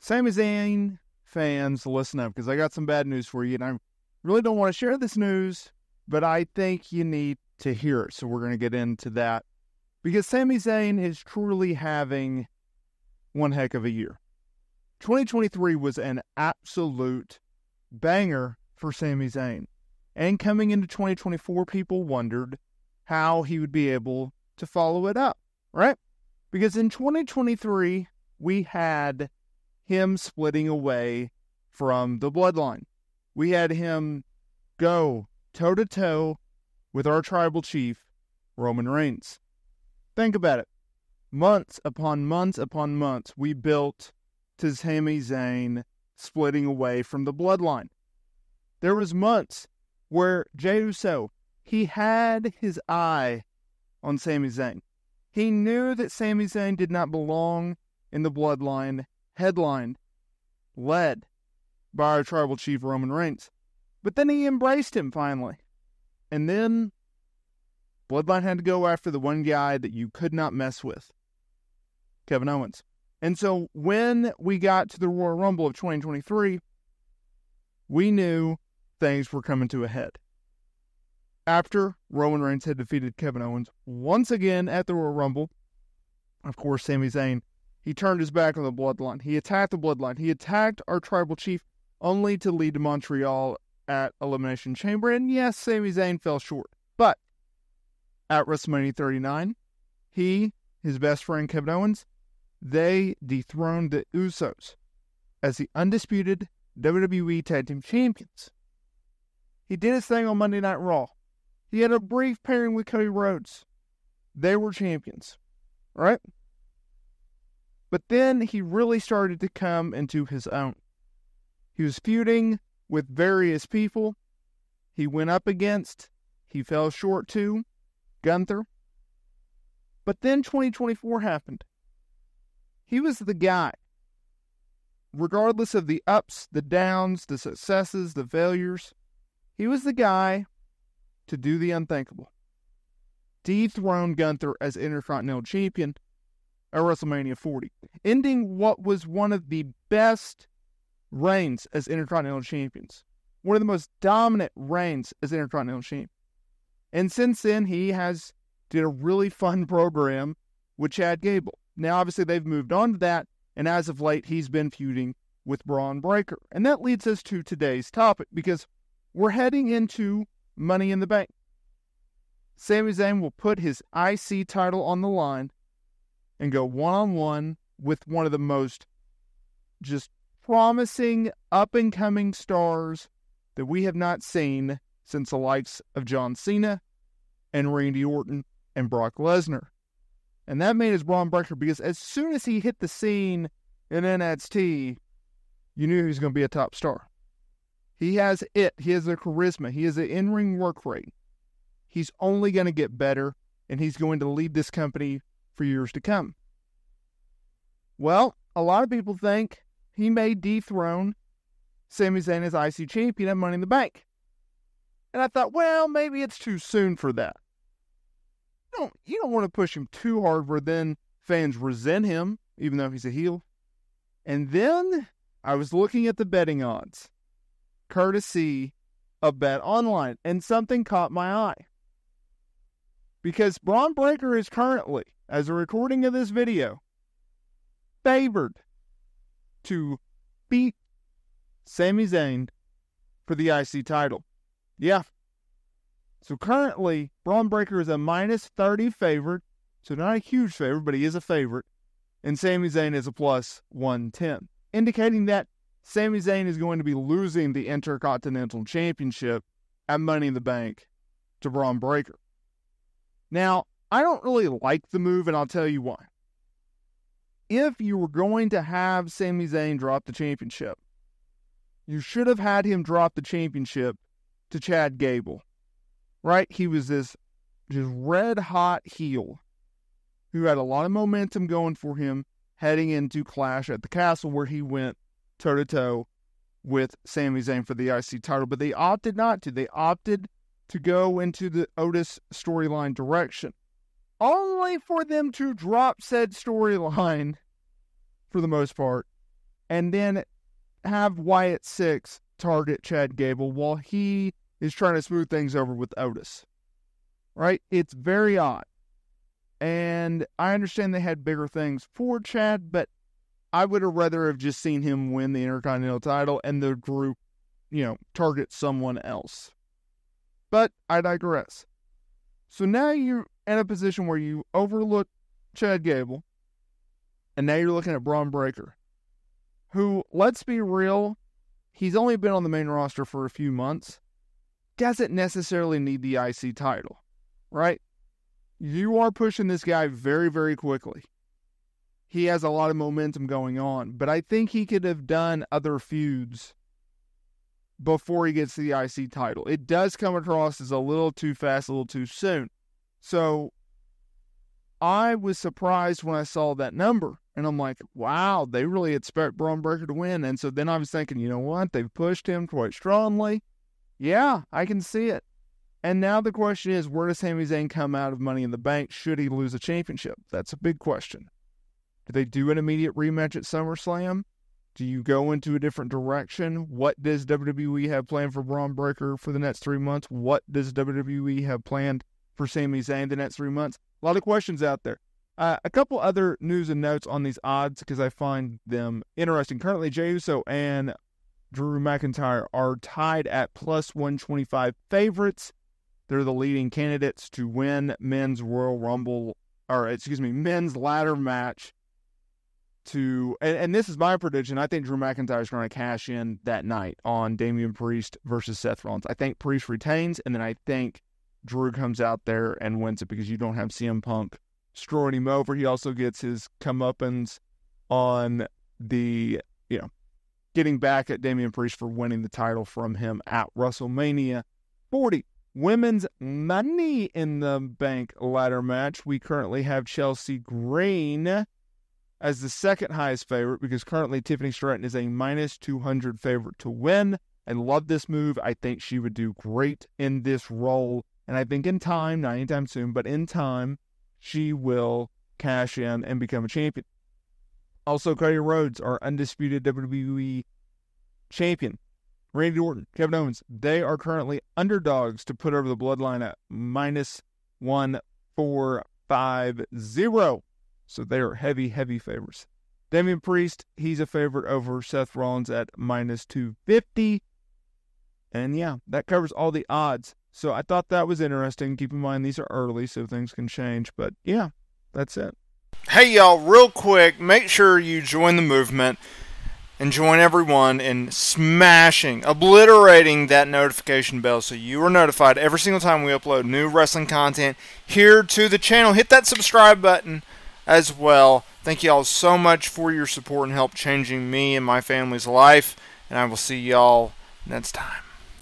Sami Zayn fans, listen up, because I got some bad news for you, and I really don't want to share this news, but I think you need to hear it, so we're going to get into that. Because Sami Zayn is truly having one heck of a year. 2023 was an absolute banger for Sami Zayn. And coming into 2024, people wondered how he would be able to follow it up, right? Because in 2023, we had him splitting away from the bloodline. We had him go toe-to-toe with our tribal chief, Roman Reigns. Think about it. Months upon months upon months, we built to Sami Zayn splitting away from the bloodline. There was months where Jey Uso, he had his eye on Sami Zayn. He knew that Sami Zayn did not belong in the bloodline, headlined, led by our tribal chief Roman Reigns. But then he embraced him finally. And then bloodline had to go after the one guy that you could not mess with, Kevin Owens. And so when we got to the Royal Rumble of 2023, we knew things were coming to a head. After Roman Reigns had defeated Kevin Owens once again at the Royal Rumble, of course, Sami Zayn, he turned his back on the bloodline. He attacked the bloodline. He attacked our tribal chief, only to lead to Montreal at Elimination Chamber. And yes, Sami Zayn fell short. But at WrestleMania 39, his best friend Kevin Owens, they dethroned the Usos as the undisputed WWE Tag Team Champions. He did his thing on Monday Night Raw. He had a brief pairing with Cody Rhodes. They were champions, right? But then he really started to come into his own. He was feuding with various people. He went up against, he fell short to, Gunther. But then 2024 happened. He was the guy. Regardless of the ups, the downs, the successes, the failures, he was the guy to do the unthinkable. Dethrone Gunther as Intercontinental Champion at WrestleMania 40, ending what was one of the best reigns as Intercontinental Champions. One of the most dominant reigns as Intercontinental Champion. And since then, he has did a really fun program with Chad Gable. Now, obviously, they've moved on to that, and as of late, he's been feuding with Braun Breaker. And that leads us to today's topic, because we're heading into Money in the Bank. Sami Zayn will put his IC title on the line and go one-on-one with one of the most just promising up-and-coming stars that we have not seen since the likes of John Cena and Randy Orton and Brock Lesnar. And that man is Braun Breaker, because as soon as he hit the scene in NXT, you knew he was going to be a top star. He has it. He has the charisma. He has the in-ring work rate. He's only going to get better, and he's going to lead this company for years to come. Well, a lot of people think he may dethrone Sami Zayn as IC champion at Money in the Bank. And I thought, well, maybe it's too soon for that. You don't want to push him too hard where then fans resent him, even though he's a heel. And then I was looking at the betting odds, courtesy of Bet Online, and something caught my eye. Because Braun Breaker is currently, as a recording of this video, favored to beat Sami Zayn for the IC title. Yeah. So currently, Braun Breaker is a minus 30 favorite. So not a huge favorite, but he is a favorite. And Sami Zayn is a plus 110. Indicating that Sami Zayn is going to be losing the Intercontinental Championship at Money in the Bank to Braun Breaker. Now, I don't really like the move, and I'll tell you why. If you were going to have Sami Zayn drop the championship, you should have had him drop the championship to Chad Gable. Right? He was this just red-hot heel who had a lot of momentum going for him heading into Clash at the Castle, where he went toe-to-toe with Sami Zayn for the IC title. But they opted not to. They opted to go into the Otis storyline direction, only for them to drop said storyline, for the most part, and then have Wyatt Six target Chad Gable while he is trying to smooth things over with Otis. Right? It's very odd. And I understand they had bigger things for Chad, but I would have rather have just seen him win the Intercontinental title and the group, target someone else. But I digress. So now you're in a position where you overlook Chad Gable, and now you're looking at Braun Breaker, who, let's be real, he's only been on the main roster for a few months, doesn't necessarily need the IC title, right? You are pushing this guy very, very quickly. He has a lot of momentum going on, but I think he could have done other feuds before he gets the IC title. It does come across as a little too fast, a little too soon. So I was surprised when I saw that number, and I'm like, wow, they really expect Braun Breaker to win. And so then I was thinking, you know what? They've pushed him quite strongly. Yeah, I can see it. And now the question is, where does Sami Zayn come out of Money in the Bank should he lose a championship? That's a big question. Do they do an immediate rematch at SummerSlam? Do you go into a different direction? What does WWE have planned for Braun Breaker for the next 3 months? What does WWE have planned for Sami Zayn the next 3 months? A lot of questions out there. A couple other news and notes on these odds because I find them interesting. Currently, Jey Uso and Drew McIntyre are tied at plus 125 favorites. They're the leading candidates to win men's men's ladder match. And this is my prediction. I think Drew McIntyre is going to cash in that night on Damian Priest versus Seth Rollins. I think Priest retains, and then I think Drew comes out there and wins it because you don't have CM Punk screwing him over. He also gets his comeuppance on the, getting back at Damian Priest for winning the title from him at WrestleMania 40. Women's Money in the Bank ladder match. We currently have Chelsea Green as the second highest favorite because currently Tiffany Stratton is a minus 200 favorite to win. I love this move. I think she would do great in this role. And I think in time, not anytime soon, but in time, she will cash in and become a champion. Also, Cody Rhodes, our undisputed WWE champion. Randy Orton, Kevin Owens, they are currently underdogs to put over the Bloodline at minus 1,450. So they are heavy, heavy favorites. Damian Priest, he's a favorite over Seth Rollins at minus 250. And yeah, that covers all the odds. So I thought that was interesting. Keep in mind, these are early, so things can change. But yeah, that's it. Hey, y'all, real quick, make sure you join the movement and join everyone in obliterating that notification bell so you are notified every single time we upload new wrestling content here to the channel. Hit that subscribe button as well. Thank you all so much for your support and help changing me and my family's life. And I will see y'all next time.